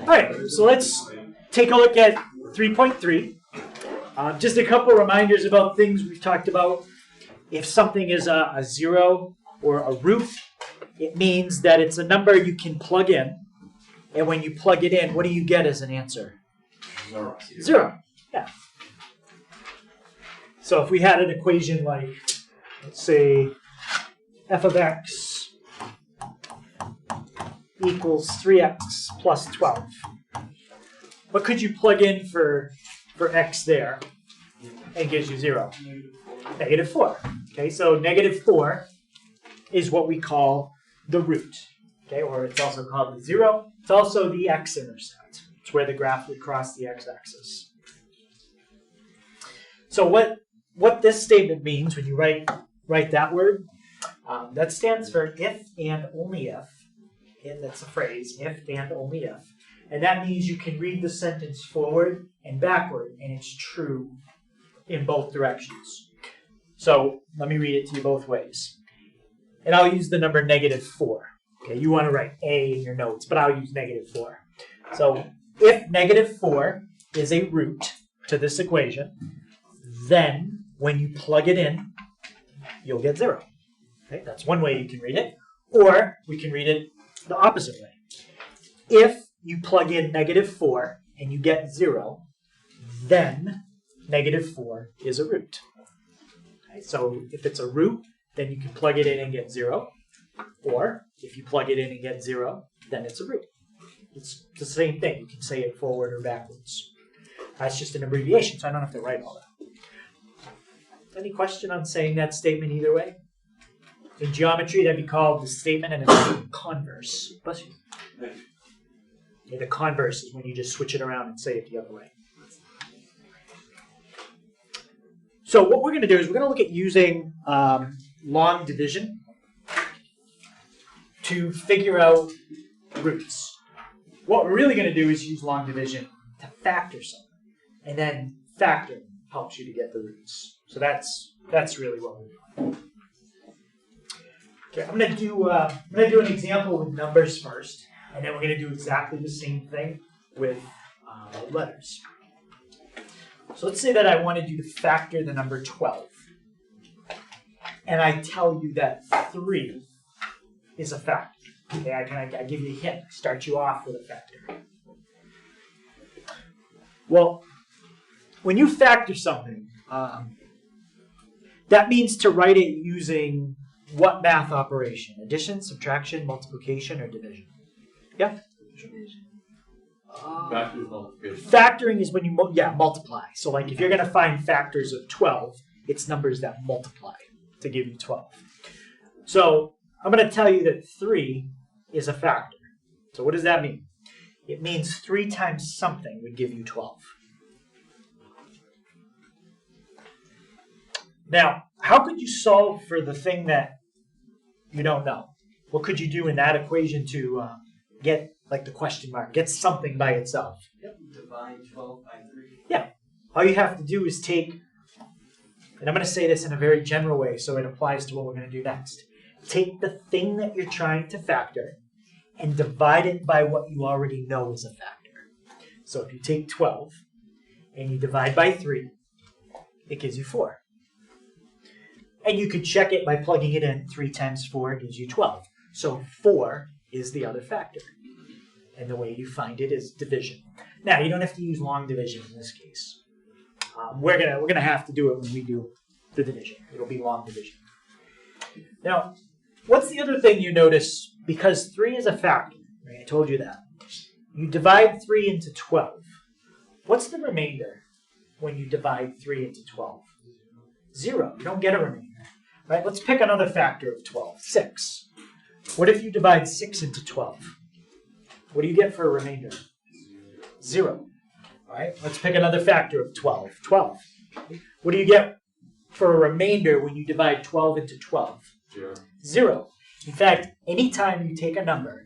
right, so let's take a look at 3.3. Just a couple reminders about things we've talked about. If something is a 0 or a root, it means that it's a number you can plug in. And when you plug it in, what do you get as an answer? 0. Yeah. So if we had an equation like, let's say, f of x equals 3x plus 12. What could you plug in for x there? And gives you 0. Negative 4. Okay, so negative 4 is what we call the root. Okay, or it's also called the 0. It's also the x-intercept. It's where the graph would cross the x-axis. So what this statement means when you write that word, that stands for if and only if. And that's a phrase, if and only if. And that means you can read the sentence forward and backward, and it's true in both directions. So let me read it to you both ways. And I'll use the number negative 4. Okay, you want to write A in your notes, but I'll use negative 4. So if negative 4 is a root to this equation, then when you plug it in, you'll get 0. Okay, that's one way you can read it. Or we can read it the opposite way. If you plug in negative 4 and you get 0, then negative 4 is a root. Okay, so if it's a root, then you can plug it in and get 0. Or if you plug it in and get 0, then it's a root. It's the same thing. You can say it forward or backwards. That's just an abbreviation, so I don't have to write all that. Any question on saying that statement either way? In geometry, that'd be called the statement and the converse. Bless you. Yeah, the converse is when you just switch it around and say it the other way. So what we're going to do is we're going to look at using long division to figure out roots. What we're really going to do is use long division to factor something, and then factoring helps you to get the roots. So that's really what we're doing. Okay, I'm going to do an example with numbers first, and then we're going to do exactly the same thing with letters. So let's say that I wanted you to factor the number 12, and I tell you that 3 is a factor. Okay, I give you a hint. I start you off with a factor. Well, when you factor something, that means to write it using what math operation? Addition, subtraction, multiplication, or division? Yeah? Factoring is when you multiply. So like if you're going to find factors of 12, it's numbers that multiply to give you 12. So I'm going to tell you that 3 is a factor. So what does that mean? It means 3 times something would give you 12. Now, how could you solve for the thing that you don't know? What could you do in that equation to get, like the question mark, get something by itself? Yep, divide 12 by 3. Yeah. All you have to do is take, and I'm going to say this in a very general way so it applies to what we're going to do next. Take the thing that you're trying to factor and divide it by what you already know is a factor. So if you take 12 and you divide by 3, it gives you 4. And you could check it by plugging it in. 3 times 4 gives you 12. So 4 is the other factor. And the way you find it is division. Now, you don't have to use long division in this case. We're gonna have to do it when we do the division. It'll be long division. Now, what's the other thing you notice? Because 3 is a factor, right? I told you that. You divide 3 into 12. What's the remainder when you divide 3 into 12? 0. You don't get a remainder. Right? Let's pick another factor of 12. 6. What if you divide 6 into 12? What do you get for a remainder? 0. All right? Let's pick another factor of 12. 12. What do you get for a remainder when you divide 12 into 12? 0. In fact, anytime you take a number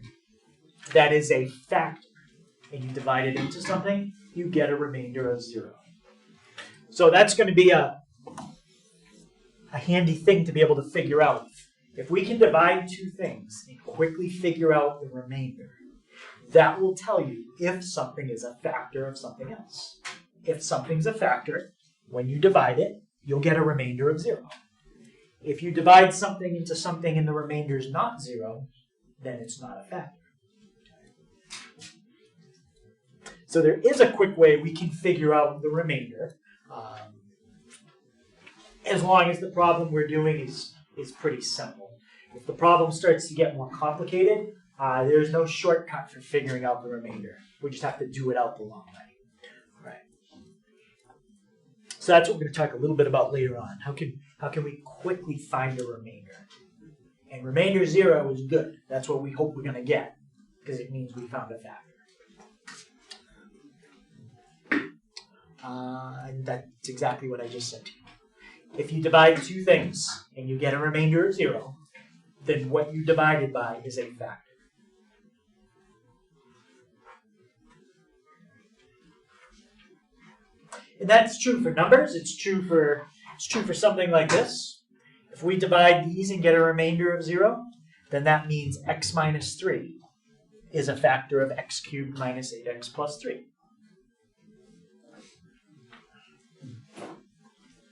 that is a factor and you divide it into something, you get a remainder of 0. So that's going to be a handy thing to be able to figure out. If we can divide two things and quickly figure out the remainder, that will tell you if something is a factor of something else. If something's a factor, when you divide it, you'll get a remainder of 0. If you divide something into something and the remainder is not 0, then it's not a factor. So there is a quick way we can figure out the remainder, as long as the problem we're doing is pretty simple. If the problem starts to get more complicated, there's no shortcut for figuring out the remainder. We just have to do it out the long way. All right. So that's what we're going to talk a little bit about later on. How can we quickly find a remainder? And remainder 0 is good. That's what we hope we're going to get, because it means we found a factor. And that's exactly what I just said to you. If you divide two things and you get a remainder of 0, then what you divided by is a factor. And that's true for numbers. It's true for something like this. If we divide these and get a remainder of 0, then that means x minus 3 is a factor of x cubed minus 8x plus 3.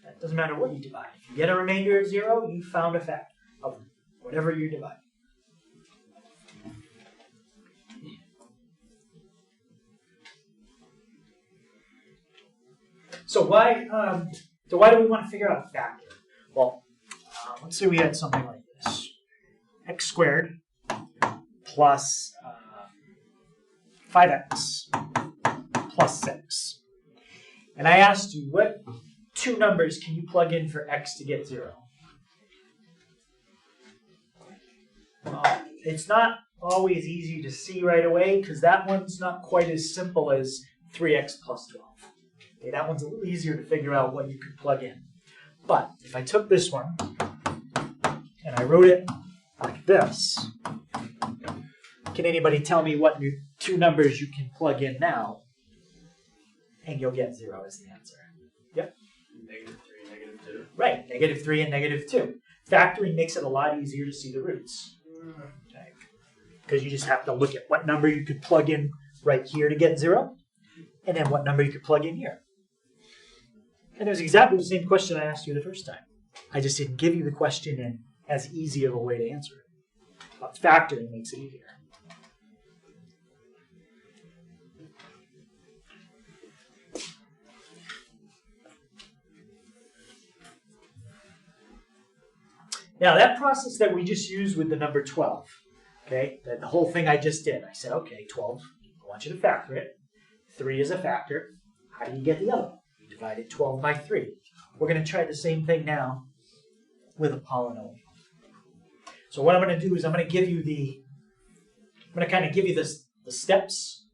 That doesn't matter what you divide. If you get a remainder of 0, you found a factor of whatever you're dividing. So why do we want to figure out a factor? Well, let's say we had something like this. X squared plus 5x plus 6. And I asked you, what two numbers can you plug in for x to get 0? Well, it's not always easy to see right away, because that one's not quite as simple as 3x plus 12. Okay, that one's a little easier to figure out what you could plug in. But if I took this one and I wrote it like this, can anybody tell me what two numbers you can plug in now and you'll get 0 as the answer? Yep. -3, -2. Right, -3 and -2. Factoring makes it a lot easier to see the roots. Okay. Because you just have to look at what number you could plug in right here to get 0, and then what number you could plug in here. And it was exactly the same question I asked you the first time. I just didn't give you the question in as easy of a way to answer it. But factoring makes it easier. Now that process that we just used with the number 12, okay, the whole thing I just did, I said, okay, 12, I want you to factor it. 3 is a factor. How do you get the other one? You divided 12 by 3. We're going to try the same thing now with a polynomial. So what I'm going to do is I'm going to kind of give you the steps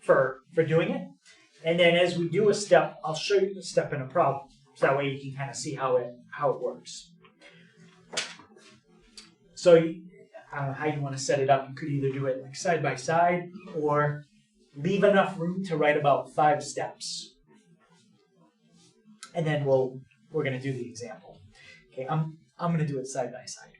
for doing it. And then as we do a step, I'll show you the step in a problem. So that way you can kind of see how it works. So I don't know how you want to set it up. You could either do it like side by side or leave enough room to write about 5 steps. And then we're going to do the example. Okay, I'm going to do it side by side.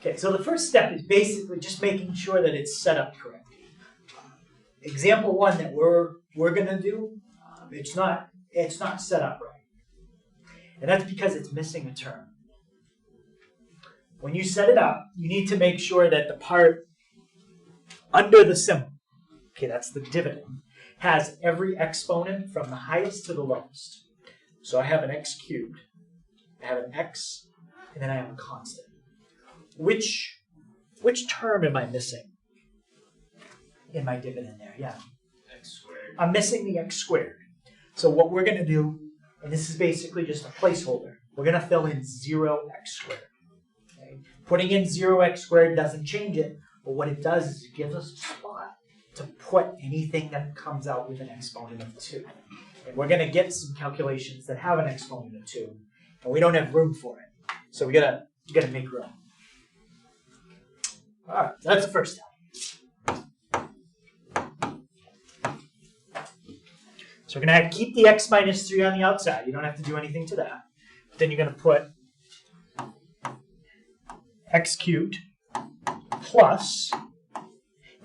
Okay, so the first step is basically just making sure that it's set up correctly. Example 1 that we're going to do, it's not set up right. And that's because it's missing a term. When you set it up, you need to make sure that the part under the symbol, okay, that's the dividend, has every exponent from the highest to the lowest. So I have an x cubed, I have an x, and then I have a constant. Which term am I missing in my dividend there? Yeah. X squared. I'm missing the x squared. So what we're going to do, and this is basically just a placeholder, we're going to fill in 0x squared. Okay? Putting in 0x squared doesn't change it, but what it does is it gives us a spot to put anything that comes out with an exponent of 2. And we're going to get some calculations that have an exponent of 2, and we don't have room for it. So you gotta make room. All right, so that's the first step. So we're going to keep the x minus 3 on the outside. You don't have to do anything to that. But then you're going to put x cubed plus,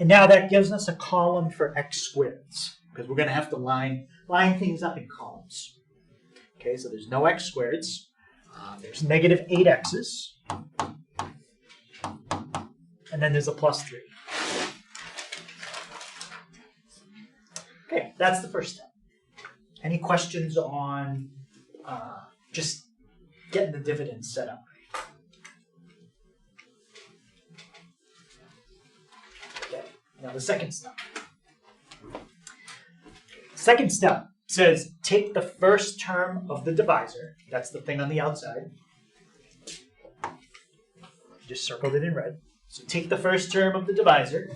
and now that gives us a column for x squareds, because we're going to have to line things up in columns. Okay, so there's no x squareds. There's negative 8x's. And then there's a plus 3. Okay, that's the first step. Any questions on just getting the dividends set up? Okay, now the second step. Second step says take the first term of the divisor. That's the thing on the outside. Just circled it in red. So take the first term of the divisor,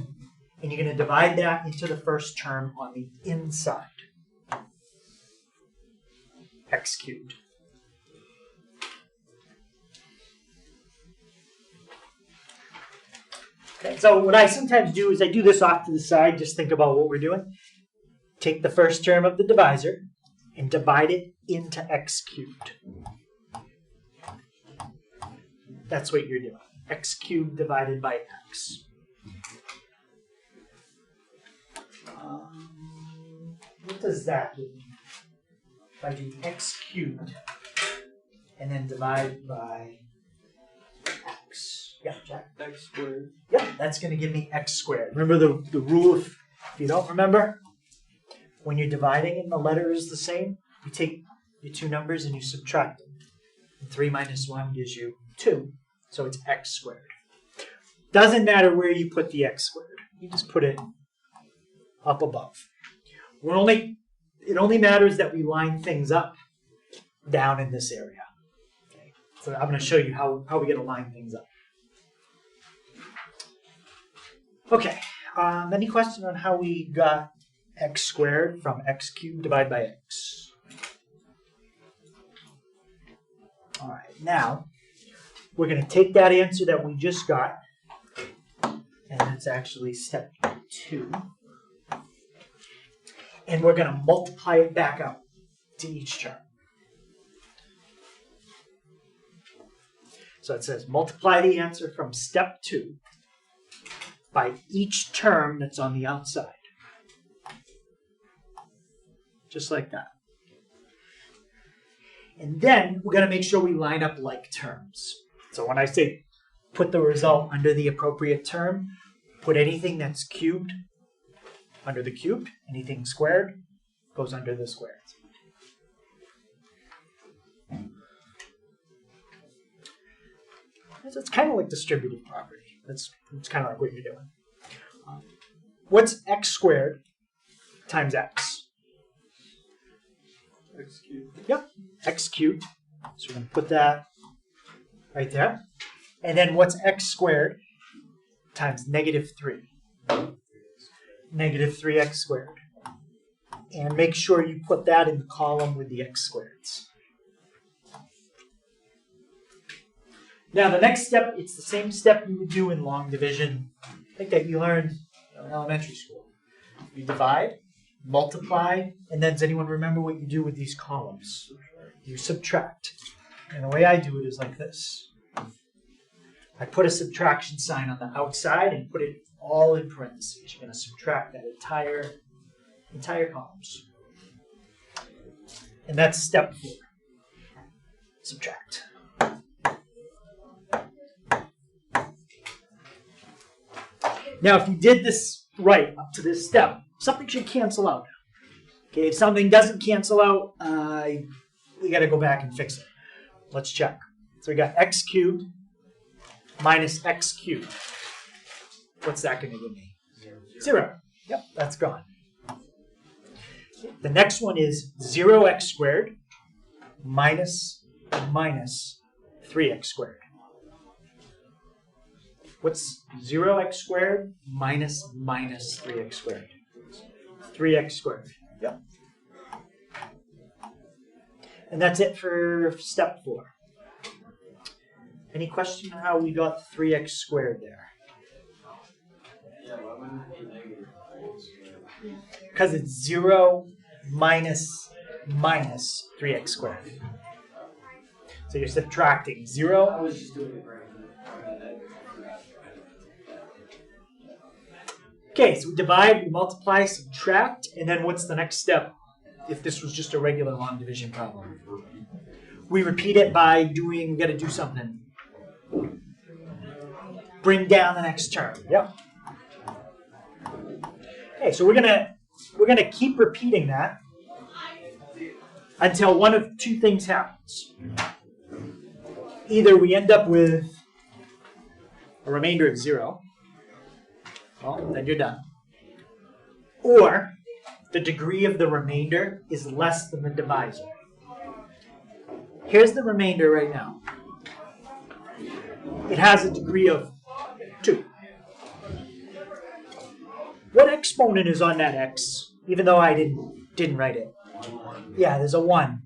and you're going to divide that into the first term on the inside. X cubed. Okay, so what I sometimes do is I do this off to the side. Just think about what we're doing. Take the first term of the divisor and divide it into x cubed. That's what you're doing. X cubed divided by x. What does that do? If I do x cubed and then divide by x. Yeah, Jack? X squared. Yeah, that's going to give me x squared. Remember the rule, if you don't remember, when you're dividing and the letter is the same, you take your two numbers and you subtract them. And 3 minus 1 gives you 2, so it's x squared. Doesn't matter where you put the x squared. You just put it up above. It only matters that we line things up down in this area. Okay. So I'm going to show you how we're going to line things up. Okay. Any question on how we got x squared from x cubed divided by x? All right. Now, we're going to take that answer that we just got, and it's actually step 2. And we're going to multiply it back out to each term. So it says multiply the answer from step 2 by each term that's on the outside. Just like that. And then we're going to make sure we line up like terms. So when I say put the result under the appropriate term, put anything that's cubed under the cubed, anything squared goes under the squared. So it's kind of like distributive property. It's kind of like what you're doing. What's x squared times x? X cubed. Yep, x cubed. So we're going to put that right there. And then what's x squared times negative 3? Negative 3x squared. And make sure you put that in the column with the x squareds. Now the next step, it's the same step you would do in long division. I think that you learned in elementary school. You divide, multiply, and then does anyone remember what you do with these columns? You subtract. And the way I do it is like this. I put a subtraction sign on the outside and put it all in parentheses. You're going to subtract that entire columns. And that's step 4. Subtract. Now, if you did this right up to this step, something should cancel out. Okay, if something doesn't cancel out, we got to go back and fix it. Let's check. So we got x cubed minus x cubed. What's that going to give me? 0. Yep, that's gone. The next one is 0x squared minus 3x squared. What's 0x squared minus 3x squared? 3x squared. Yep. And that's it for step 4. Any question on how we got 3x squared there? Yeah, why wouldn't it be negative 3x squared? Because it's 0 minus 3x squared. So you're subtracting 0. I was just doing it right. Okay, so we divide, we multiply, subtract, and then what's the next step if this was just a regular long division problem? We repeat it by doing, we got to do something. Bring down the next term. Yep. Okay, so we're gonna keep repeating that until one of two things happens. Either we end up with a remainder of 0. Well, then you're done. Or the degree of the remainder is less than the divisor. Here's the remainder right now. It has a degree of 2. What exponent is on that x? Even though I didn't write it. Yeah, there's a 1.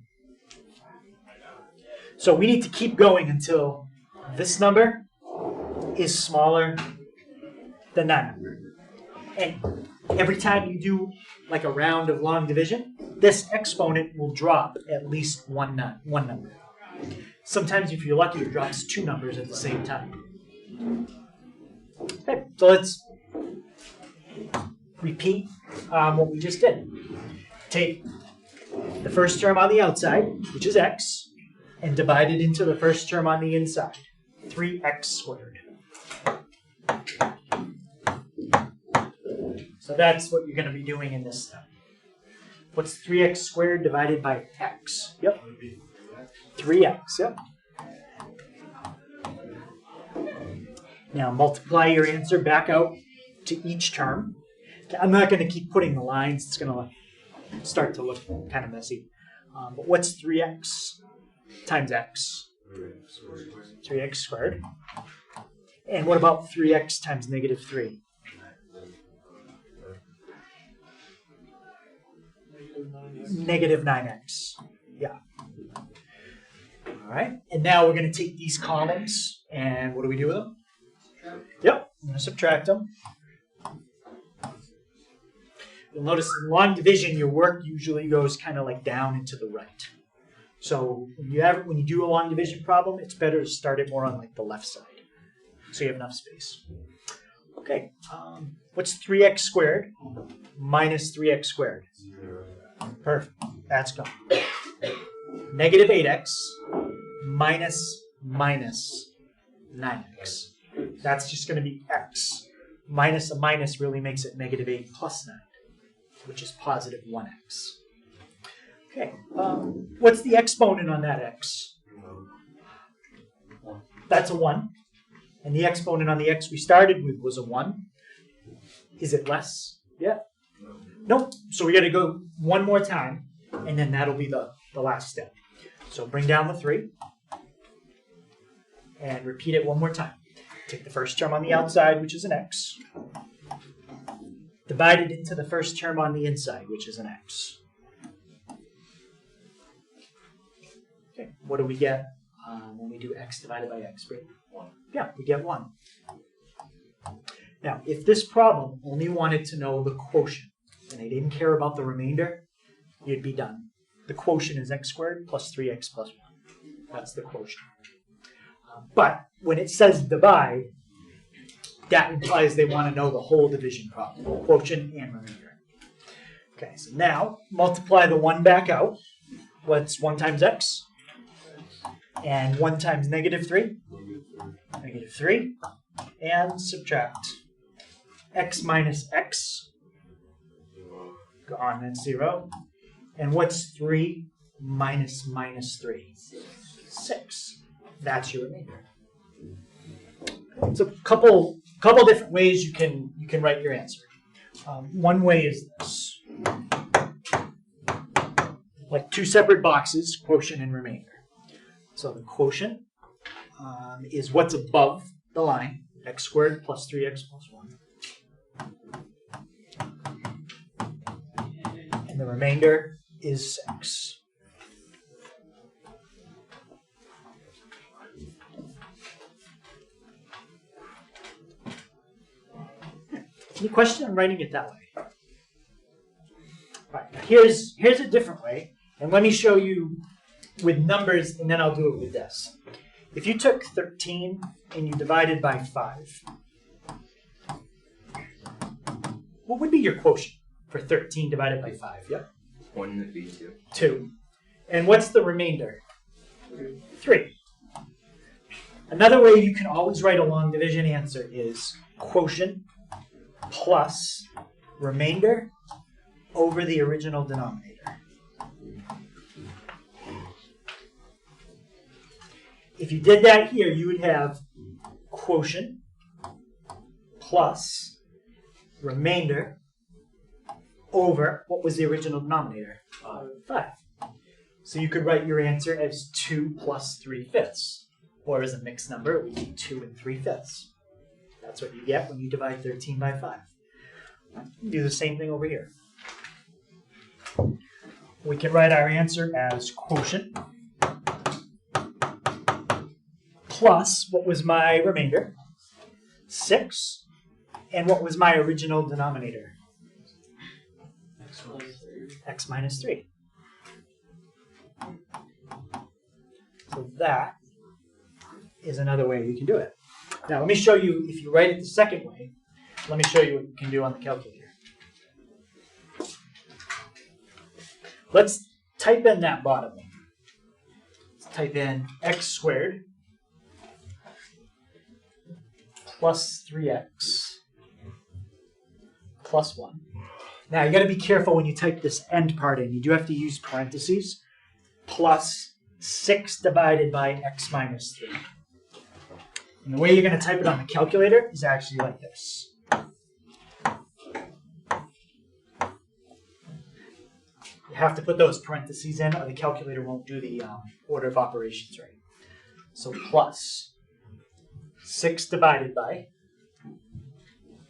So we need to keep going until this number is smaller than that number. And every time you do like a round of long division, this exponent will drop at least one number. Sometimes if you're lucky, it drops 2 numbers at the same time. Okay, so let's repeat what we just did. Take the first term on the outside, which is x, and divide it into the first term on the inside, 3x squared. So that's what you're going to be doing in this step. What's 3x squared divided by x? Yep. 3x, yep. Now multiply your answer back out to each term. I'm not going to keep putting the lines. It's going to start to look kind of messy. But what's 3x times x? 3x squared. And what about 3x times negative 3? Negative 9x. Yeah. All right. And now we're going to take these columns and what do we do with them? Yep. I'm going to subtract them. You'll notice in long division, your work usually goes kind of like down and to the right. So when you do a long division problem, it's better to start it more on like the left side, so you have enough space. Okay, what's 3x squared minus 3x squared? Perfect, that's gone. Negative 8x minus 9x. That's just going to be x. Minus a minus really makes it negative 8 plus 9, which is positive 1x. Okay, what's the exponent on that x? That's a 1. And the exponent on the x we started with was a 1. Is it less? Yeah. Nope. So we got to go one more time, and then that'll be the last step. So bring down the 3, and repeat it one more time. Take the first term on the outside, which is an x. Divide it into the first term on the inside, which is an x. Okay, what do we get when we do x divided by x? 1. Yeah, we get 1. Now, if this problem only wanted to know the quotient, and they didn't care about the remainder, you'd be done. The quotient is x squared plus 3x plus 1. That's the quotient. But when it says divide, that implies they want to know the whole division problem, quotient and remainder. Okay, so now multiply the 1 back out. What's 1 times x? And 1 times negative 3? Negative 3. And subtract. X minus x. Gone, that's 0. And what's 3 minus 3? 6. That's your remainder. It's a couple different ways you can write your answer. One way is this, like 2 separate boxes, quotient and remainder. So the quotient is what's above the line, x squared plus 3x plus 1. And the remainder is 6. Any question on writing it that way? Right, now here's a different way, and let me show you with numbers, and then I'll do it with this. If you took 13 and you divided by 5, what would be your quotient for 13 divided by 5? Yep. 1 would be 2. 2. And what's the remainder? 3. Another way you can always write a long division answer is quotient plus remainder over the original denominator. If you did that here, you would have quotient plus remainder over, what was the original denominator? 5. So you could write your answer as 2 plus 3/5. Or as a mixed number, it would be 2 3/5. That's what you get when you divide 13 by 5. Do the same thing over here. We can write our answer as quotient plus, what was my remainder? 6. And what was my original denominator? X minus 3. So that is another way you can do it. Now let me show you, if you write it the second way, let me show you what you can do on the calculator. Let's type in that bottom one. Let's type in x squared plus 3x plus 1. Now you got to be careful when you type this end part in. You do have to use parentheses. Plus 6 divided by x minus 3. And the way you're going to type it on the calculator is actually like this. You have to put those parentheses in, or the calculator won't do the order of operations right. So plus 6 divided by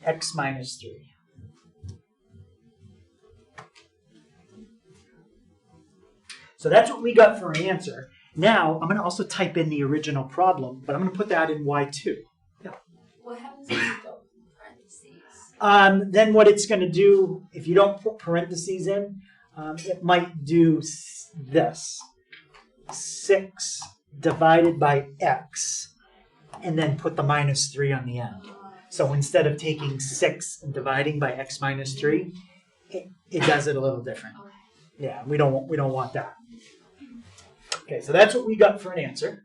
x minus 3. So that's what we got for an answer. Now, I'm going to also type in the original problem, but I'm going to put that in y2. Yeah. What happens if you don't put parentheses? Then what it's going to do, if you don't put parentheses in, it might do this. 6 divided by x, and then put the minus 3 on the end. So instead of taking 6 and dividing by x minus 3, it does it a little different. Okay. Yeah, we don't want that. Okay, so that's what we got for an answer.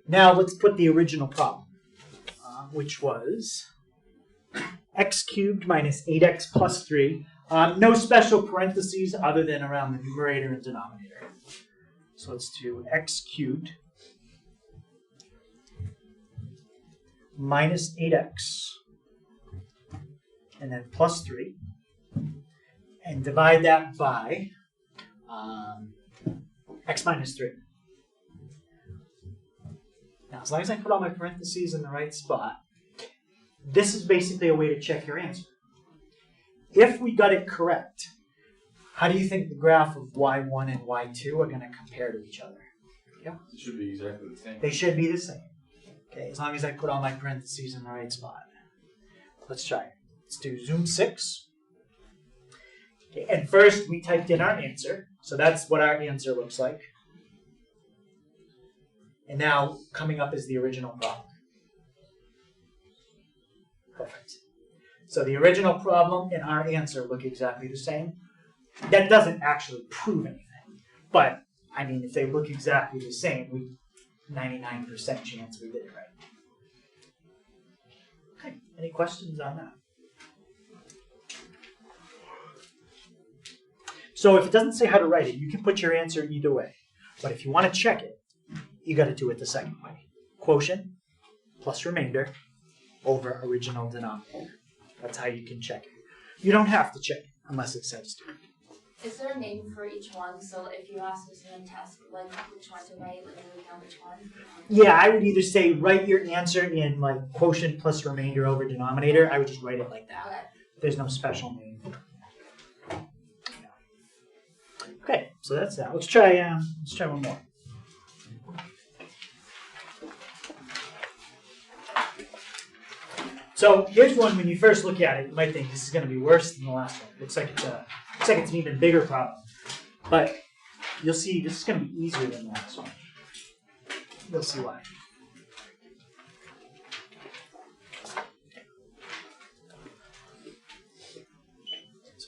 Now let's put the original problem, which was x cubed minus 8x plus 3. No special parentheses other than around the numerator and denominator. So let's do x cubed minus 8x and then plus 3. And divide that by x minus 3. Now, as long as I put all my parentheses in the right spot, this is basically a way to check your answer. If we got it correct, how do you think the graph of y1 and y2 are going to compare to each other? Yeah? It should be exactly the same. They should be the same. Okay, as long as I put all my parentheses in the right spot. Let's try it. Let's do zoom 6. Okay, and first we typed in our answer, so that's what our answer looks like. And now coming up is the original problem. Perfect. So the original problem and our answer look exactly the same. That doesn't actually prove anything, but I mean, if they look exactly the same, we 99% chance we did it right. Okay, any questions on that? So if it doesn't say how to write it, you can put your answer either way. But if you want to check it, you got to do it the second way. Quotient plus remainder over original denominator. That's how you can check it. You don't have to check it unless it says to. Is there a name for each one? So if you ask us in a test, like which one to write, like we know which one? Yeah, I would either say write your answer in like quotient plus remainder over denominator. I would just write it like that. Okay. There's no special name. Okay, so that's that. Let's try one more. So here's one, when you first look at it, you might think this is going to be worse than the last one. Looks like it's an even bigger problem. But you'll see this is going to be easier than the last one. You'll see why. So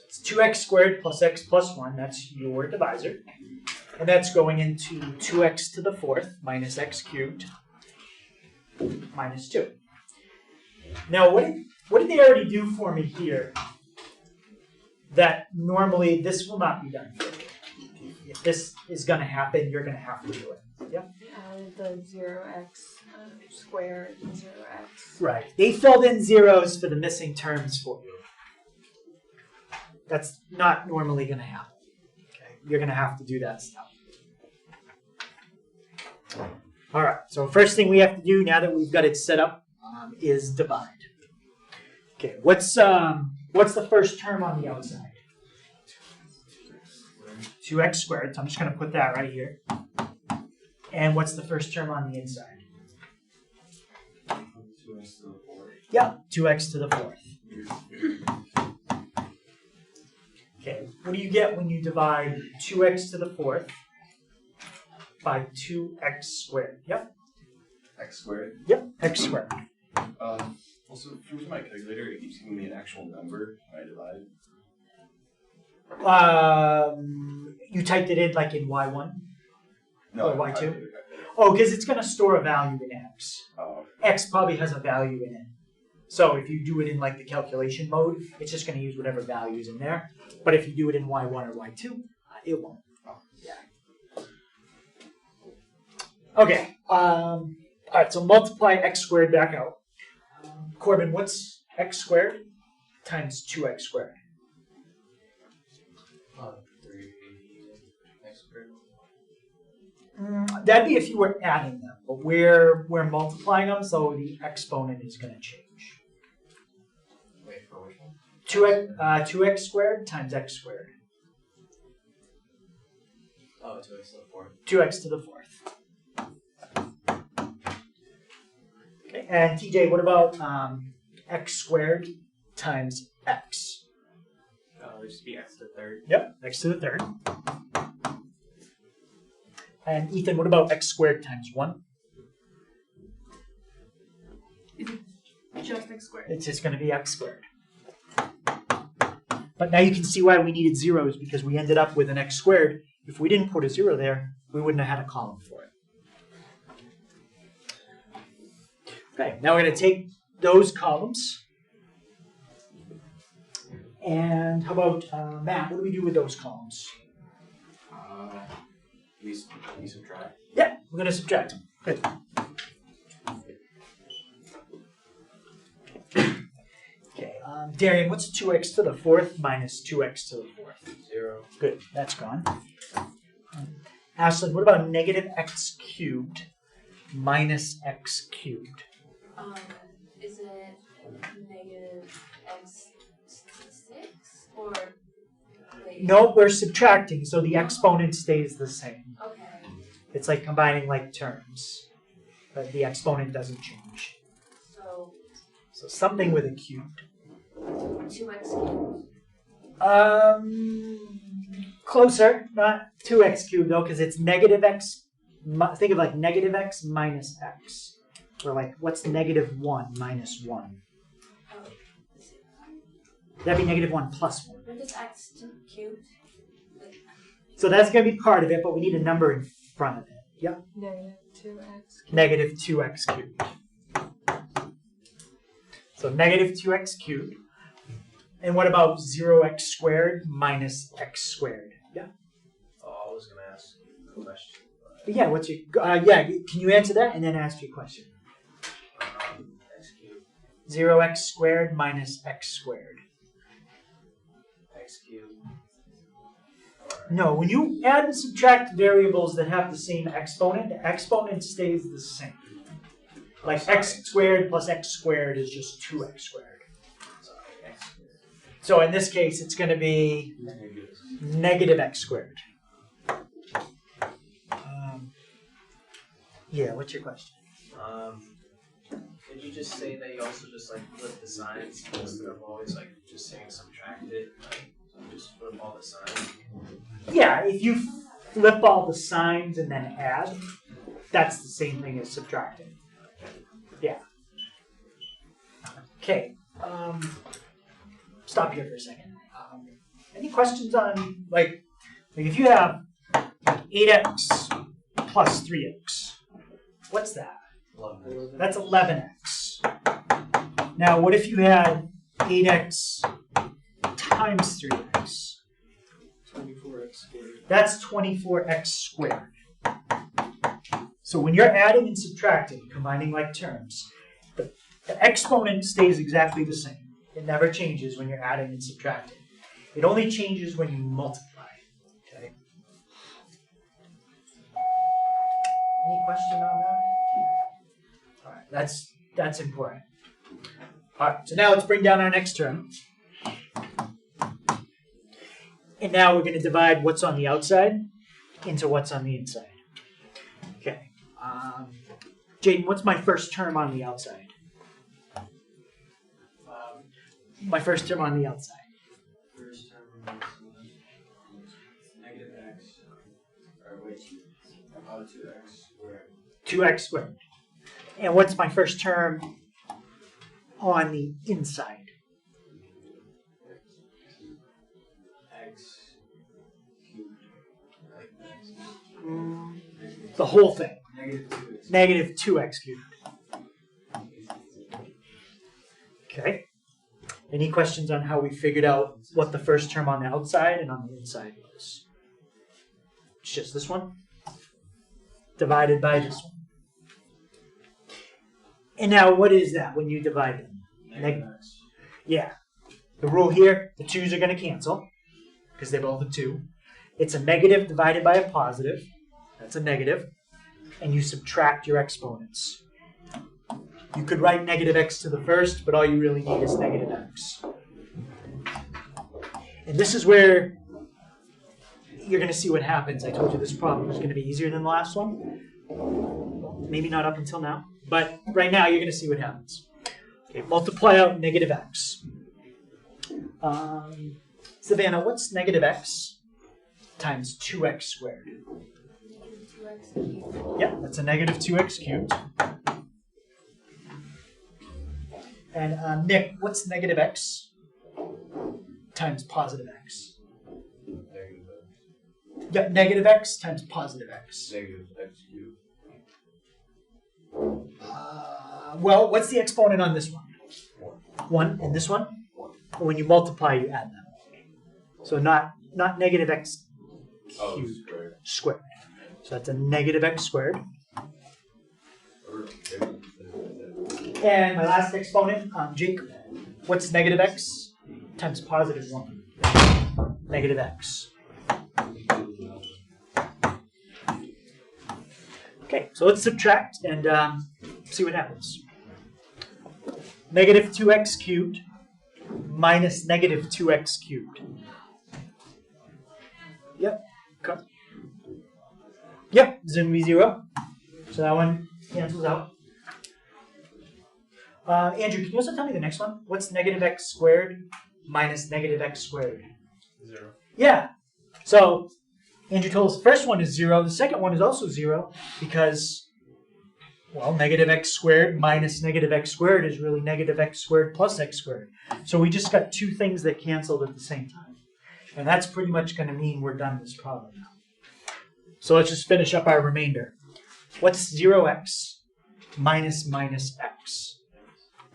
it's 2x squared plus x plus 1. That's your divisor. And that's going into 2x to the fourth minus x cubed minus 2. Now, what did they already do for me here that normally this will not be done for you? If this is going to happen, you're going to have to do it. Yep. The 0x squared and 0x. Right. They filled in zeros for the missing terms for you. That's not normally going to happen. Okay. You're going to have to do that stuff. All right. So first thing we have to do now that we've got it set up is divide. Okay. What's the first term on the outside? 2x squared. So I'm just going to put that right here. And what's the first term on the inside? 2x to the 4th. Yeah, 2x to the fourth. Okay, what do you get when you divide 2x to the fourth by 2x squared? Yep. X squared. Yep, x squared. Also, from my calculator, it keeps giving me an actual number when I divide. You typed it in like in y1? No, Or y2? Oh, because it's going to store a value in x. Oh, X probably has a value in it. So if you do it in like the calculation mode, it's just going to use whatever value is in there. But if you do it in y1 or y2, it won't. Yeah. Okay. All right, so multiply x squared back out. Corbin, what's x squared times 2x squared? 3 x squared. That'd be if you were adding them, but we're multiplying them, so the exponent is going to change. Wait, for which one? 2x squared times x squared. Oh, 2x to the 4th. 2x to the fourth. Okay, and TJ, what about x squared times x? It would just be x to the 3rd. Yep, x to the third. And Ethan, what about x squared times 1? Just x squared. It's just going to be x squared. But now you can see why we needed zeros, because we ended up with an x squared. If we didn't put a 0 there, we wouldn't have had a column for it. Okay, now we're going to take those columns. And how about Matt? What do we do with those columns? We subtract. Yeah, we're going to subtract them. Good. Okay, Darian, what's 2x to the fourth minus 2x to the fourth? 0. Good, that's gone. Ashlyn, what about negative x cubed minus x cubed? Is it negative x 6 or wait? No, we're subtracting, so the exponent stays the same. Okay. It's like combining like terms, but the exponent doesn't change. So something with a cubed. 2x cubed. Closer, not 2x cubed though, because it's negative x. Think of like negative x minus x. Or like, what's negative 1 minus 1? Oh, That'd be negative 1 plus 1. what is x cubed? So that's going to be part of it, but we need a number in front of it. Yep. Negative 2x. Negative 2x cubed. So negative 2x cubed. And what about 0x squared minus x squared? Yeah. Oh, I was going to ask a question. But yeah, what's your, can you answer that and then ask your question? X cubed. 0x squared minus x squared. X cubed. No, when you add and subtract variables that have the same exponent, the exponent stays the same. Like x squared plus x squared is just 2x squared. So in this case, it's going to be negative x squared. Yeah, what's your question? Could you just say that you also just like flip the signs instead of always like just saying subtract it? Like, just flip all the signs. Yeah, if you flip all the signs and then add, that's the same thing as subtracting. Yeah. Okay. Stop here for a second. Any questions on, like if you have 8x plus 3x, what's that? 11. That's 11x. Now, what if you had 8x times 3x? 24x squared. That's 24x squared. So when you're adding and subtracting, combining like terms, the exponent stays exactly the same. It never changes when you're adding and subtracting. It only changes when you multiply. Okay. Any question on that? All right, that's important. All right, so now let's bring down our next term. And now we're going to divide what's on the outside into what's on the inside. Okay. Jaden, what's my first term on the outside? My first term on the outside. First term negative x. Or wait, 2x squared. 2x squared. And what's my first term on the inside? X cubed. The whole thing. Negative 2x. Negative 2x cubed. Okay. Any questions on how we figured out what the first term on the outside and on the inside was? It's just this one divided by this one. And now what is that when you divide them? Negative x. Yeah. The rule here, the 2's are going to cancel because they're both a 2. It's a negative divided by a positive. That's a negative. And you subtract your exponents. You could write negative x to the first, but all you really need is negative x. And this is where you're going to see what happens. I told you this problem is going to be easier than the last one. Maybe not up until now, but right now you're going to see what happens. Okay, multiply out negative x. Savannah, what's negative x times 2x squared? 2x cubed. Yeah, that's a negative 2x cubed. And Nick, what's negative x times positive x? Negative x. Yep, negative x times positive x. Negative x cubed. Well, what's the exponent on this one? 1. And this one? When you multiply, you add them. So not negative x Oh, cubed squared. squared. So that's a negative x squared. And my last exponent, Jake, what's negative x times positive 1? Negative x. Okay, so let's subtract and see what happens. Negative 2x cubed minus negative 2x cubed. Yep. Okay. Yep, it's going to be 0. So that one cancels out. Andrew, can you also tell me the next one? What's negative x squared minus negative x squared? 0. Yeah. So Andrew told us the first one is 0. The second one is also 0 because, well, negative x squared minus negative x squared is really negative x squared plus x squared. So we just got two things that canceled at the same time. And that's pretty much going to mean we're done this problem now. So let's just finish up our remainder. What's 0x minus minus x?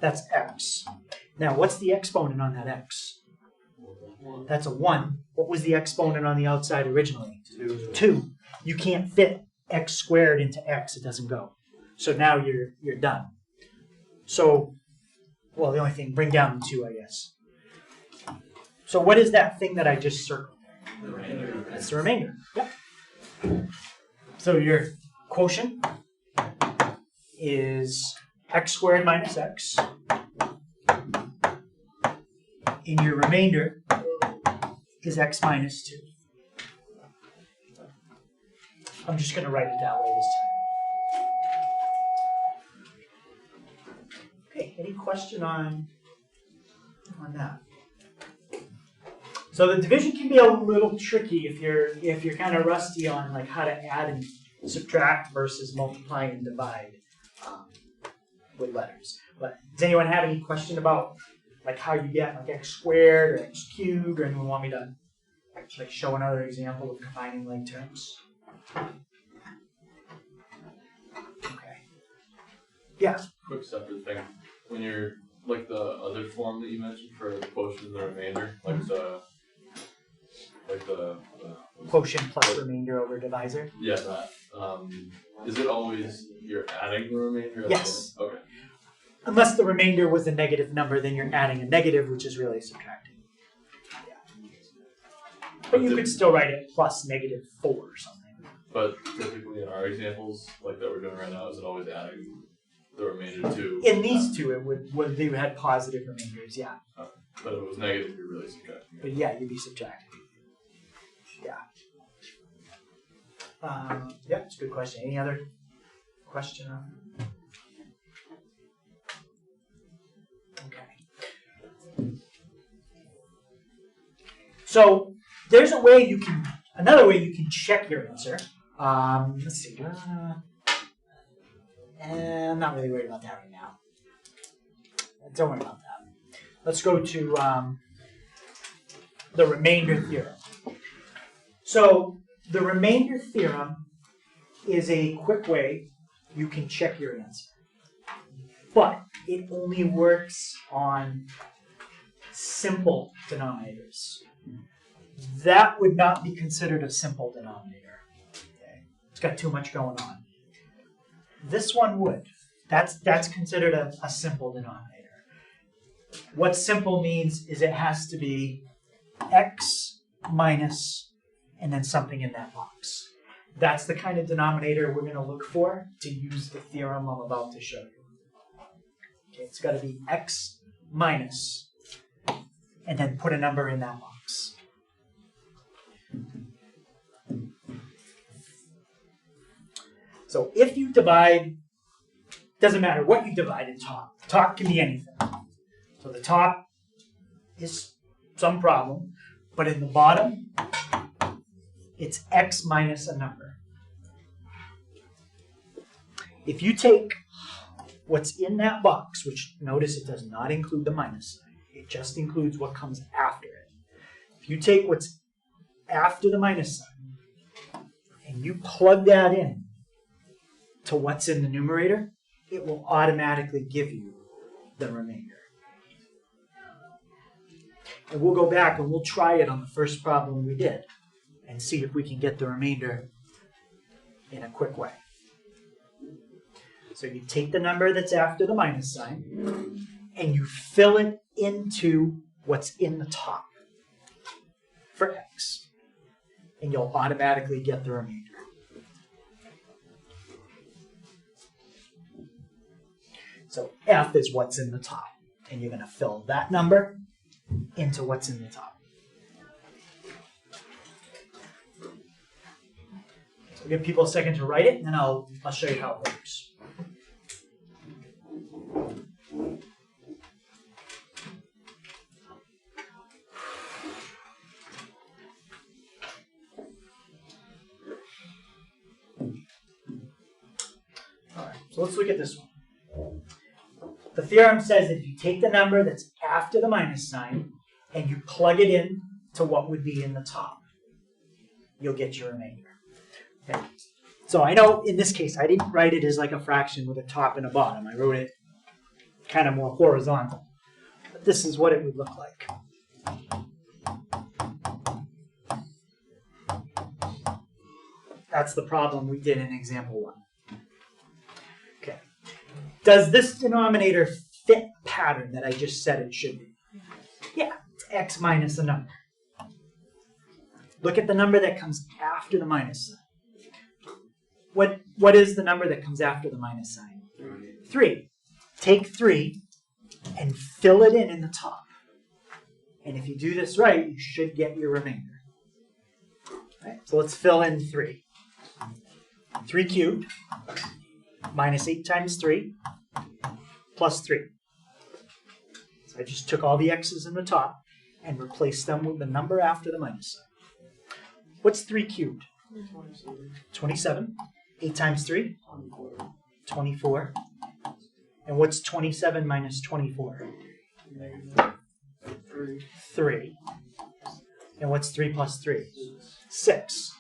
That's x. Now, what's the exponent on that x? That's a 1. What was the exponent on the outside originally? 2. You can't fit x squared into x. It doesn't go. So now you're done. So, well, the only thing, bring down the 2, I guess. So what is that thing that I just circled? The remainder. That's the remainder. Yep. So your quotient is x squared minus x. And your remainder is x minus 2. I'm just going to write it that way this time. Any question on that? So the division can be a little tricky if you're kind of rusty on like how to add and subtract versus multiply and divide with letters. But does anyone have any question about like how you get like x squared or x cubed, or anyone want me to like show another example of combining like terms? Okay. Yeah. Quick separate thing. When you're like the other form that you mentioned for the quotient and the remainder, like the Quotient plus remainder over divisor. yeah, that. Is it always you're adding the remainder? Yes. Okay. Unless the remainder was a negative number, then you're adding a negative, which is really subtracting. Yeah. But you could still write it plus -4 or something. But typically in our examples, like that we're doing right now, is it always adding the remainder to? In these two, it would they had positive remainders, yeah. But if it was negative, you're really subtracting. But yeah, you'd be subtracting. Yeah. Yeah, it's a good question. Any other question on that? Okay. So there's another way you can check your answer. Let's see. I'm not really worried about that right now. Don't worry about that. Let's go to the remainder theorem. So the remainder theorem is a quick way you can check your answer. But it only works on simple denominators. That would not be considered a simple denominator. Okay. It's got too much going on. This one would. That's considered a simple denominator. What simple means is it has to be x minus and then something in that box. That's the kind of denominator we're going to look for to use the theorem I'm about to show you. Okay, it's got to be x minus and then put a number in that box. So if you divide, doesn't matter what you divide in top. Top can be anything. So the top is some problem, but in the bottom, it's x minus a number. If you take what's in that box, which notice it does not include the minus sign, it just includes what comes after it. If you take what's after the minus sign and you plug that in to what's in the numerator, it will automatically give you the remainder. And we'll go back and we'll try it on the first problem we did and see if we can get the remainder in a quick way. So you take the number that's after the minus sign and you fill it into what's in the top for x. And you'll automatically get the remainder. So f is what's in the top. And you're going to fill that number into what's in the top. So I'll give people a second to write it, and then I'll show you how it works. All right, so let's look at this one. The theorem says that if you take the number that's after the minus sign and you plug it in to what would be in the top, you'll get your remainder. Okay. So I know in this case I didn't write it as like a fraction with a top and a bottom. I wrote it kind of more horizontal. But this is what it would look like. That's the problem we did in example 1. Okay. Does this denominator fit the pattern that I just said it should be? Yeah, it's x minus a number. Look at the number that comes after the minus sign. What is the number that comes after the minus sign? 3. Take 3 and fill it in the top. And if you do this right, you should get your remainder. Right, so let's fill in 3. 3 cubed minus 8 times 3 plus 3. I just took all the x's in the top and replaced them with the number after the minus sign. What's 3 cubed? 27. 8 times 3? 24. And what's 27 minus 24? 3. And what's 3 plus 3? 6.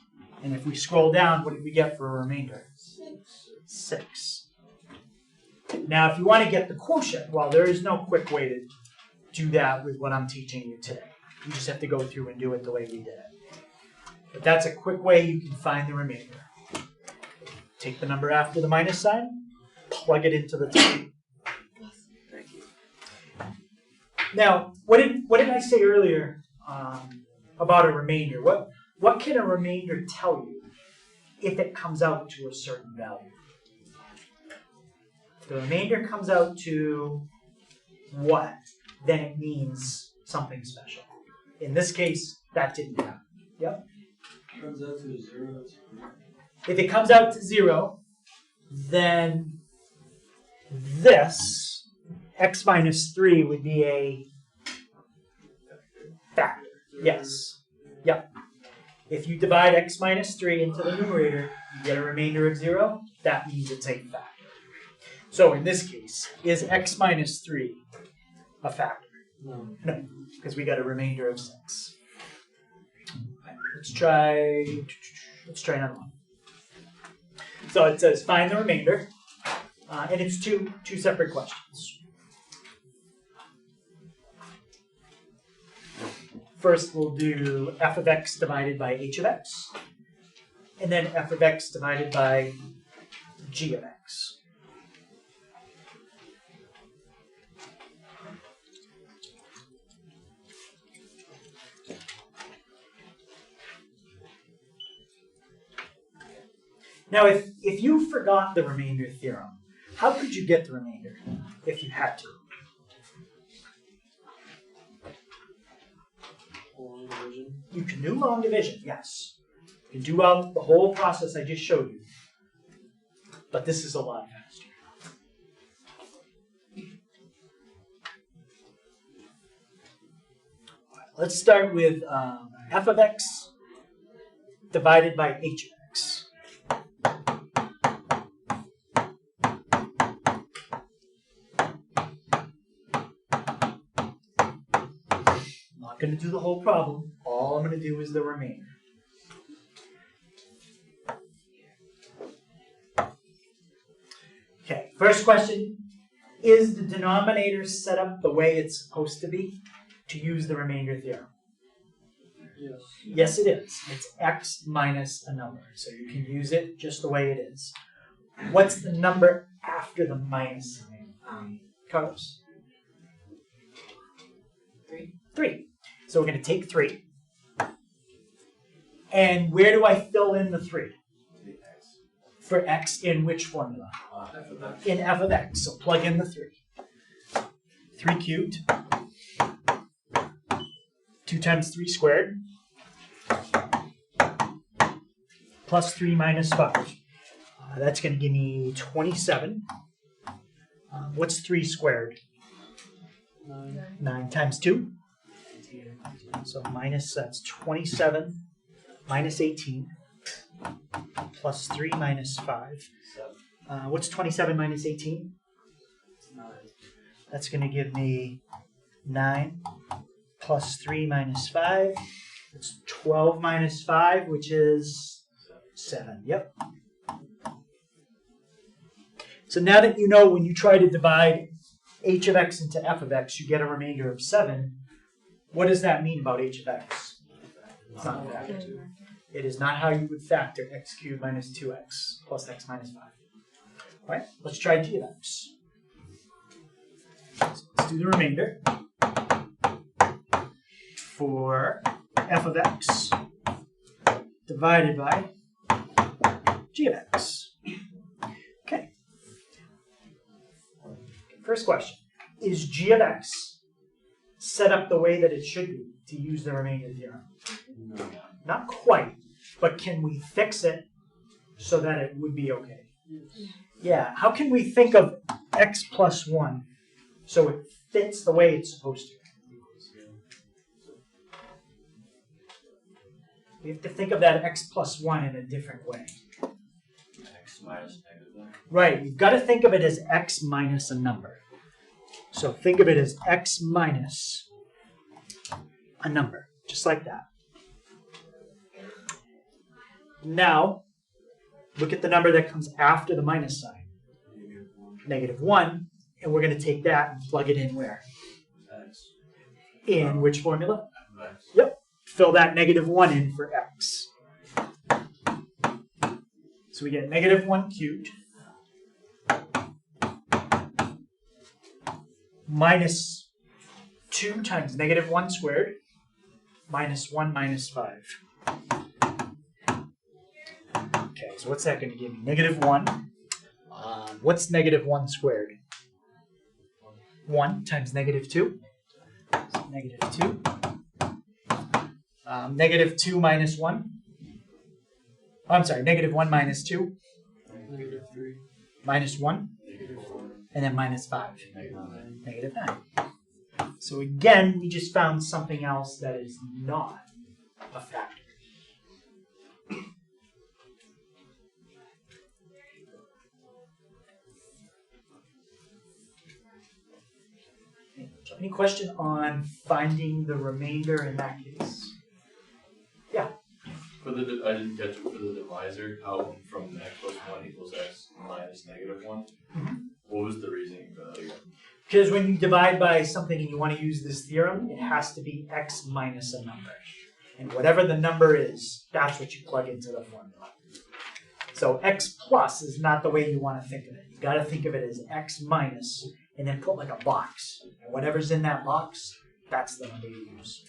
And if we scroll down, what did we get for a remainder? 6. Now, if you want to get the quotient, well, there is no quick way to do that with what I'm teaching you today. You just have to go through and do it the way we did it. But that's a quick way you can find the remainder. Take the number after the minus sign, plug it into the top. Now, what did I say earlier about a remainder? What can a remainder tell you if it comes out to a certain value? If the remainder comes out to what, then it means something special. In this case, that didn't happen. Yep. Comes out to 0. If it comes out to 0, then this x minus 3 would be a factor. Yes. Yep. If you divide x minus 3 into the numerator, you get a remainder of 0. That means it's a factor. So in this case, is x minus 3 a factor? No. No, because we got a remainder of 6. Let's try another one. So it says find the remainder, and it's two separate questions. First, we'll do f of x divided by h of x, and then f of x divided by g of x. Now, if you forgot the remainder theorem, how could you get the remainder if you had to? Long division. You can do long division, yes. You can do out the whole process I just showed you. But this is a lot faster. Let's start with f of x divided by h of x. I'm not going to do the whole problem. All I'm going to do is the remainder. Okay, first question. Is the denominator set up the way it's supposed to be to use the remainder theorem? Yes. Yes, it is. It's x minus a number, so you can use it just the way it is. What's the number after the minus sign? Carlos? 3. So we're going to take 3. And where do I fill in the 3? For x in which formula? F of x. In f of x. So plug in the 3. 3 cubed. 2 times 3 squared. Plus 3 minus 5. That's going to give me 27. What's 3 squared? 9. 9 times 2. So that's 27 minus 18 plus 3 minus 5. What's 27 minus 18? 9. That's going to give me 9 plus 3 minus 5. It's 12 minus 5, which is 7. Yep. So now that you know when you try to divide h of x into f of x, you get a remainder of 7. What does that mean about h of x? It's not a factor. It is not how you would factor x cubed minus 2x plus x minus 5. All right, let's try g of x. So let's do the remainder. For f of x divided by g of x. Okay. First question. Is g of x set up the way that it should be to use the remainder theorem? No. Not quite, but can we fix it so that it would be okay? Yes. Yeah, how can we think of x plus 1 so it fits the way it's supposed to. We have to think of that x plus 1 in a different way. X minus -1. Right, you've got to think of it as x minus a number. So think of it as x minus a number, just like that. Now, look at the number that comes after the minus sign. -1, and we're going to take that and plug it in where? X. In which formula? X. Yep, fill that -1 in for x. So we get -1 cubed minus 2 times -1 squared minus 1 minus 5. Okay, so what's that going to give me? -1. What's -1 squared? 1 times -2. So -2. -2 minus 1. I'm sorry, -1 minus 2. -3. Minus 1. -4. And then minus 5. -9. -9. So again, we just found something else that is not a factor. So any question on finding the remainder in that case? For the I didn't catch it for the divisor. How from x plus 1 equals x minus -1. What was the reasoning for that again? Because when you divide by something and you want to use this theorem, it has to be x minus a number. And whatever the number is, that's what you plug into the formula. So x plus is not the way you want to think of it. You got to think of it as x minus, and then put like a box. And whatever's in that box, that's the number you use.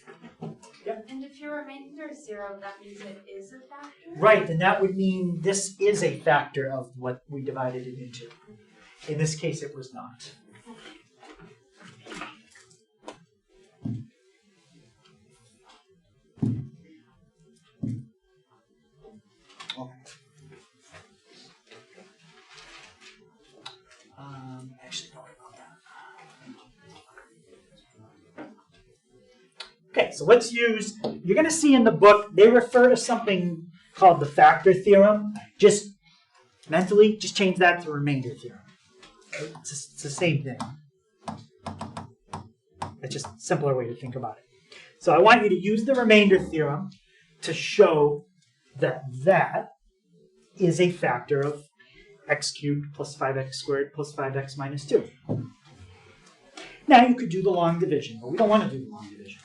And if your remainder is 0, that means it is a factor? Right, and that would mean this is a factor of what we divided it into. In this case, it was not. Actually, don't worry about that. Okay, so let's use, you're going to see in the book, they refer to something called the factor theorem. Just mentally, just change that to remainder theorem. It's the same thing. It's just a simpler way to think about it. So I want you to use the remainder theorem to show that that is a factor of x cubed plus 5x squared plus 5x minus 2. Now you could do the long division, but we don't want to do the long division.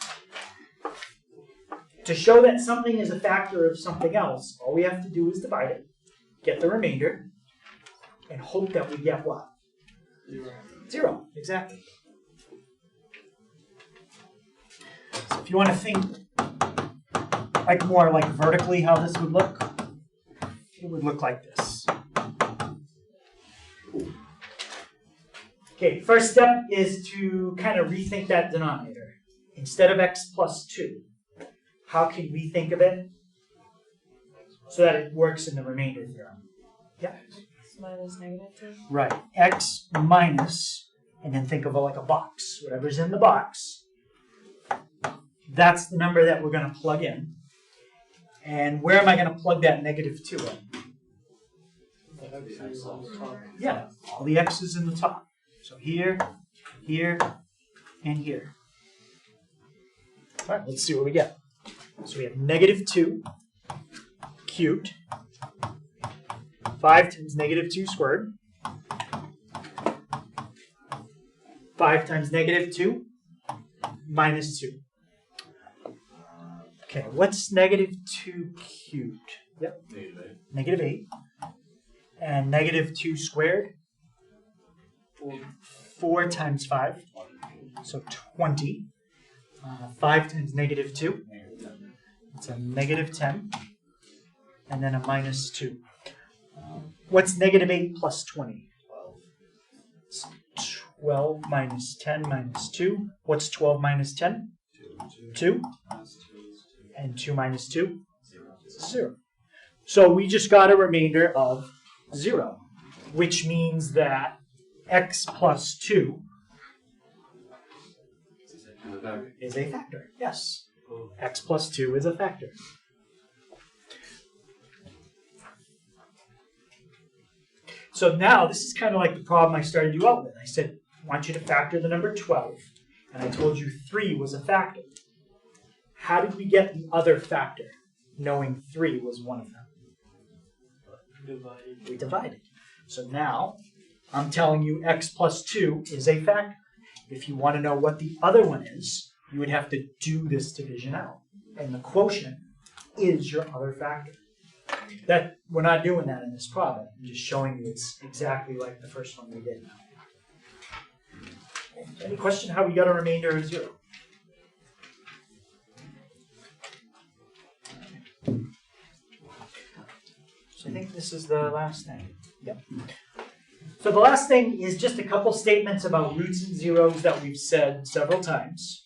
To show that something is a factor of something else, all we have to do is divide it, get the remainder, and hope that we get what? 0, exactly. So if you want to think like more like vertically how this would look, it would look like this. Okay, first step is to kind of rethink that denominator. Instead of x plus 2, how can we think of it so that it works in the remainder theorem? Yeah. X minus -2. Right. X minus, and then think of it like a box. Whatever's in the box, that's the number that we're going to plug in. And where am I going to plug that -2 in? Yeah, all the x's in the top. So here, here, and here. All right, let's see what we get. So we have -2 cubed, 5 times -2 squared, 5 times -2 minus 2. Okay, what's -2 cubed? Yep, -8. And -2 squared, 4 times 5, so 20. 5 times -2, it's a -10, and then a minus 2. What's -8 plus 20? 12. It's 12 minus 10 minus 2. What's 12 minus 10? 2. And 2 minus 2? 0. So we just got a remainder of 0, which means that x plus 2 factor. Is a factor, yes. X plus 2 is a factor. So now, this is kind of like the problem I started you out with. I said, I want you to factor the number 12, and I told you 3 was a factor. How did we get the other factor, knowing 3 was one of them? We divided. So now, I'm telling you x plus 2 is a factor. If you want to know what the other one is, you would have to do this division out. And the quotient is your other factor. That we're not doing that in this problem. I'm just showing you it's exactly like the first one we did. Any question how we got a remainder of 0? So I think this is the last thing. Yep. So the last thing is just a couple statements about roots and zeros that we've said several times.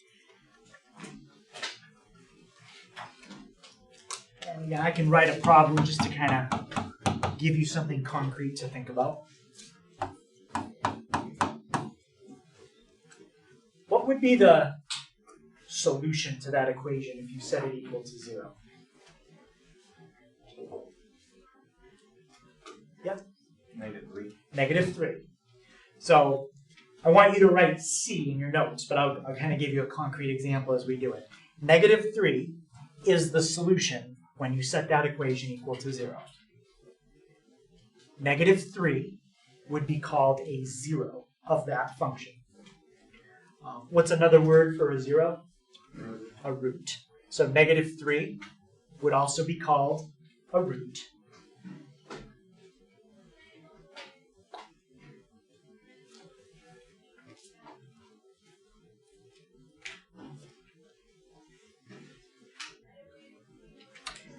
And again, I can write a problem just to kind of give you something concrete to think about. What would be the solution to that equation if you set it equal to 0? Yep. -3. -3. So I want you to write C in your notes, but I'll kind of give you a concrete example as we do it. -3 is the solution when you set that equation equal to 0. -3 would be called a 0 of that function. What's another word for a 0? A root. So -3 would also be called a root.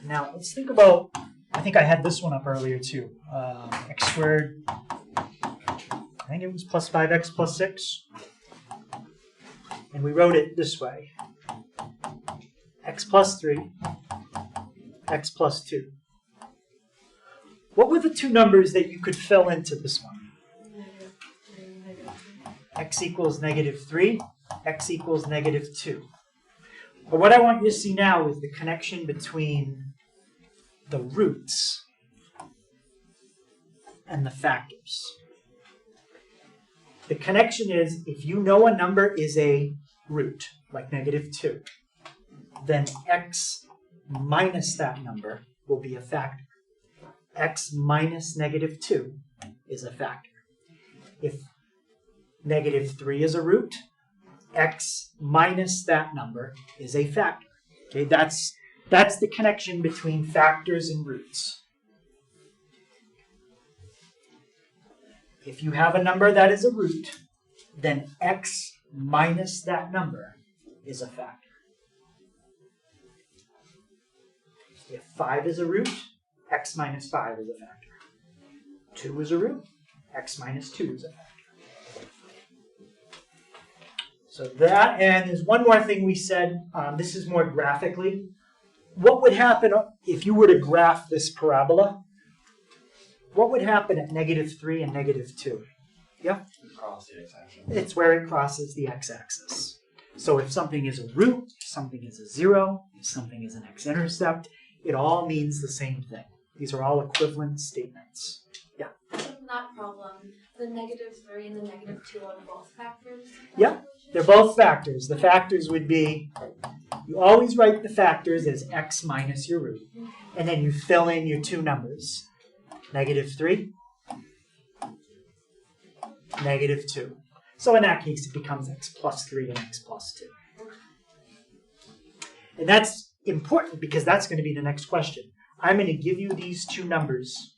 Now, let's think about, I think I had this one up earlier too. X squared, I think it was plus 5x plus 6. And we wrote it this way. X plus 3, x plus 2. What were the two numbers that you could fill into this one? X equals -3, x equals -2. But what I want you to see now is the connection between the roots and the factors. The connection is if you know a number is a root, like -2, then x minus that number will be a factor. X minus -2 is a factor. If -3 is a root, x minus that number is a factor. Okay, that's the connection between factors and roots. If you have a number that is a root, then x minus that number is a factor. If 5 is a root, x minus 5 is a factor. 2 is a root, x minus 2 is a factor. So that, and there's one more thing we said, this is more graphically. What would happen if you were to graph this parabola? What would happen at -3 and -2? Yeah? Across the x-axis. It's where it crosses the x-axis. So if something is a root, if something is a 0, if something is an x-intercept, it all means the same thing. These are all equivalent statements. Yeah? In that problem, the -3 and the -2 are both factors? Yeah, they're both factors. The factors would be, you always write the factors as x minus your root, and then you fill in your two numbers. -3, -2. So in that case, it becomes x plus 3 and x plus 2. And that's important because that's going to be the next question. I'm going to give you these two numbers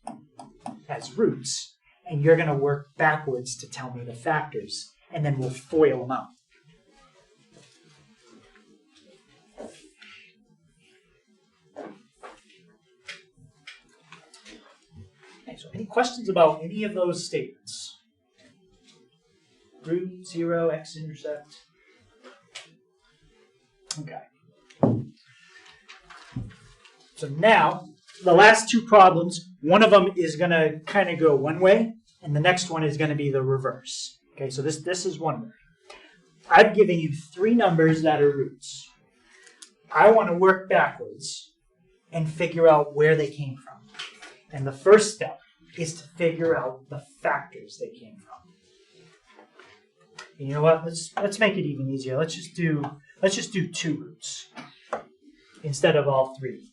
as roots, and you're going to work backwards to tell me the factors, and then we'll FOIL them out. Okay, so any questions about any of those statements? Root, 0, x-intercept. Okay. So now, the last two problems, one of them is going to kind of go one way, and the next one is going to be the reverse. Okay, so this is one way. I've given you three numbers that are roots. I want to work backwards and figure out where they came from. And the first step is to figure out the factors they came from. And you know what? Let's make it even easier. Let's just do 2 roots instead of all 3.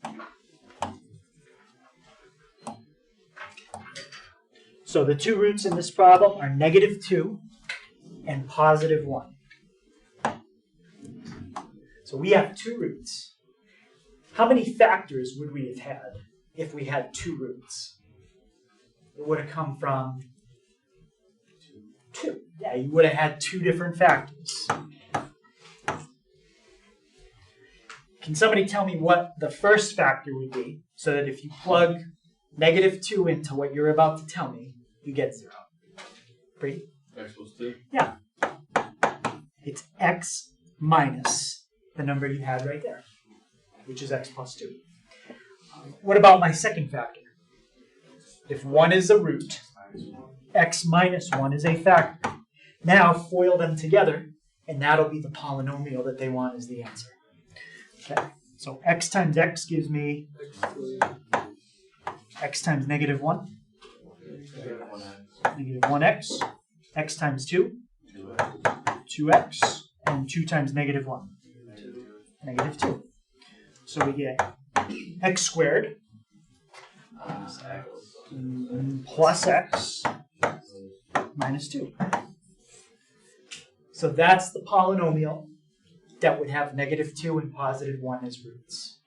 So the 2 roots in this problem are -2 and +1. So we have 2 roots. How many factors would we have had if we had 2 roots? It would have come from 2. Yeah, you would have had 2 different factors. Can somebody tell me what the first factor would be so that if you plug -2 into what you're about to tell me, you get 0? Brady? X plus 2. Yeah. It's x minus the number you had right there, which is x plus 2. What about my second factor? If 1 is a root, x minus 1 is a factor. Now FOIL them together, and that'll be the polynomial that they want as the answer. Okay, so x times x gives me x times -1, -1x, x times 2, 2x, and 2 times -1, -2. So we get x squared plus x minus 2. So that's the polynomial that would have -2 and +1 as roots.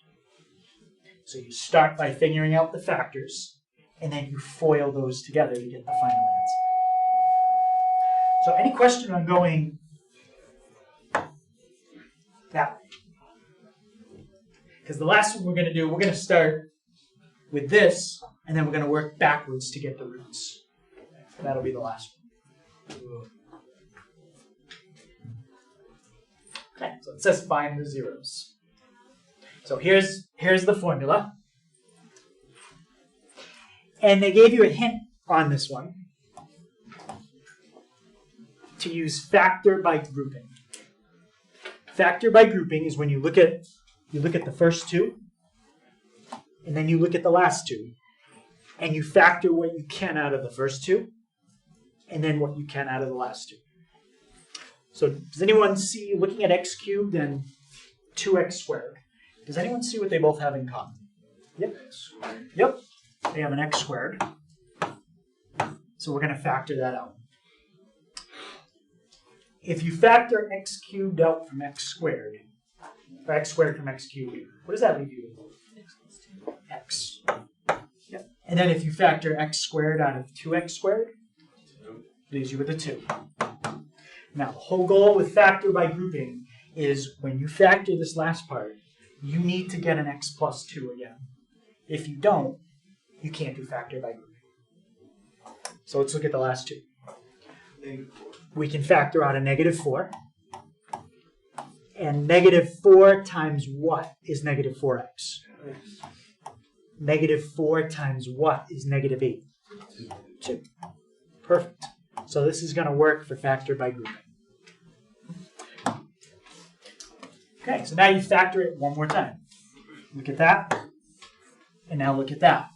So you start by figuring out the factors, and then you FOIL those together to get the final answer. So any question on going that way? Because the last one we're going to start with this, and then we're going to work backwards to get the roots. That'll be the last one. Okay, so it says find the zeros. So here's the formula. And they gave you a hint on this one to use factor by grouping. Factor by grouping is when you look at the first 2, and then you look at the last 2, and you factor what you can out of the first 2, and then what you can out of the last 2. So does anyone see, looking at x cubed and 2x squared, does anyone see what they both have in common? Yep. Yep. They have an x squared. So we're going to factor that out. If you factor x cubed out from x squared, or x squared from x cubed, what does that leave you with? X plus 2. X. Yep. And then if you factor x squared out of 2x squared, it leaves you with a 2. Now, the whole goal with factor by grouping is when you factor this last part, you need to get an x plus 2 again. If you don't, you can't do factor by grouping. So let's look at the last 2. We can factor out a -4. And -4 times what is -4x? -4 times what is -8? 2. Perfect. So this is going to work for factor by grouping. Okay, so now you factor it one more time. Look at that. And now look at that.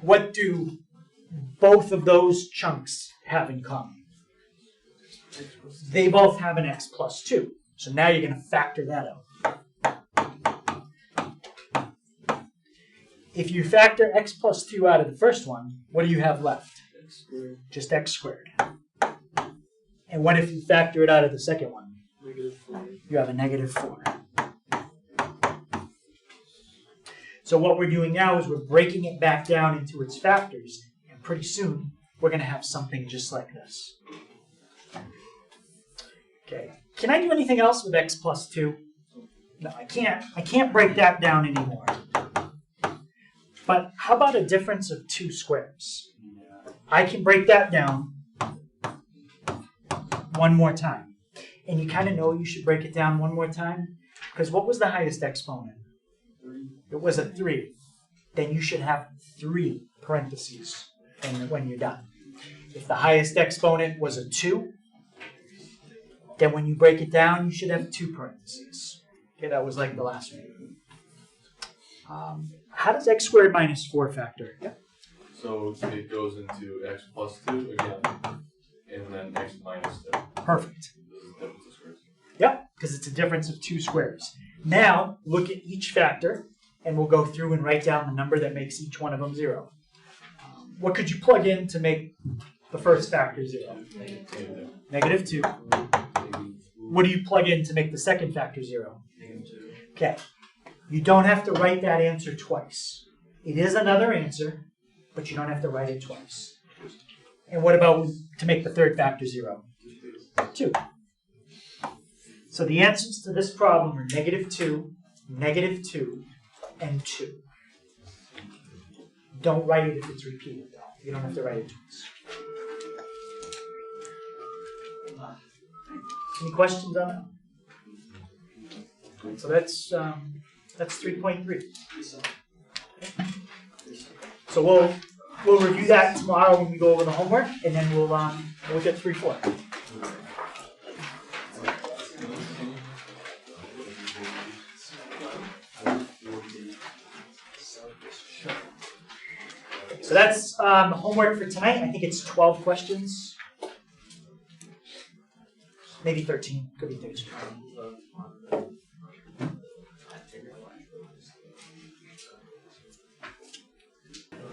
What do both of those chunks have in common? They both have an x plus 2. So now you're going to factor that out. If you factor x plus 2 out of the first one, what do you have left? Just x squared. And what if you factor it out of the second one? -4. You have a -4. So what we're doing now is we're breaking it back down into its factors, and pretty soon we're going to have something just like this. Okay. Can I do anything else with x plus 2? No, I can't. I can't break that down anymore. But how about a difference of 2 squares? I can break that down one more time. And you kind of know you should break it down one more time, because what was the highest exponent? It was a 3. Then you should have 3 parentheses when you're done. If the highest exponent was a 2, Then when you break it down, you should have 2 parentheses. Okay, that was like the last one. How does x squared minus 4 factor? Yeah. So it goes into x plus 2 again, and then x minus 2. Perfect. This is the difference of squares. Yep, because it's a difference of 2 squares. Now, look at each factor, and we'll go through and write down the number that makes each one of them 0. What could you plug in to make the first factor 0? Negative 2. What do you plug in to make the second factor 0? Okay. You don't have to write that answer twice. It is another answer, but you don't have to write it twice. And what about to make the third factor 0? 2. So the answers to this problem are negative 2, and 2. Don't write it if it's repeated, though. You don't have to write it twice. Any questions on that? So that's 3.3. So we'll review that tomorrow when we go over the homework, and then we'll look at 3.4. So that's homework for tonight. I think it's 12 questions. Maybe 13. Could be 13.